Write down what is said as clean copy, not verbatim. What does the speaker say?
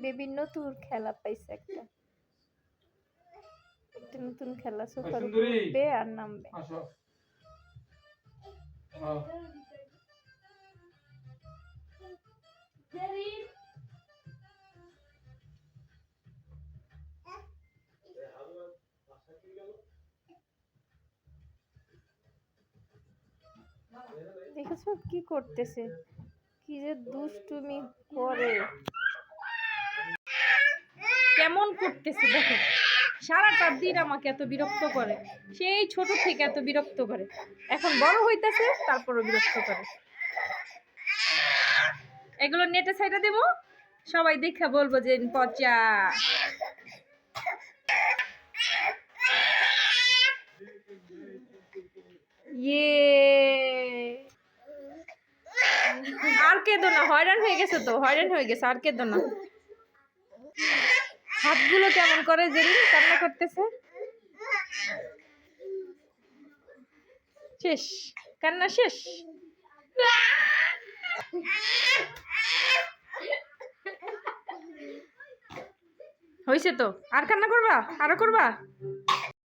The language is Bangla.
বেবি নতুন খেলা পাইছে একটা নতুন খেলা সোফার উপর উঠবে আর নামবে। দেখেছো কি করতেছে, কি যে দুষ্টুমি করে, কেমন করতেছে দেখো। সারাটা দিন আমাকে এত বিরক্ত করে, সেই ছোট থেকে এত বিরক্ত করে, এখন বড় হইতেছে তারপরও বিরক্ত করে। এগুলো নেটে সাইডে দেব, সবাই দেখা বলবো যে পচা। আর কেঁদো না, হয়রান হয়ে গেছে তো, হয়রান হয়ে গেছে, আর কেঁদো না। হাতগুলো কেমন করে জেরিন, কান্না করতেছে। শেষ, কান্না শেষ। হয়েছে তো, আর কান্না করবা, আরো করবা।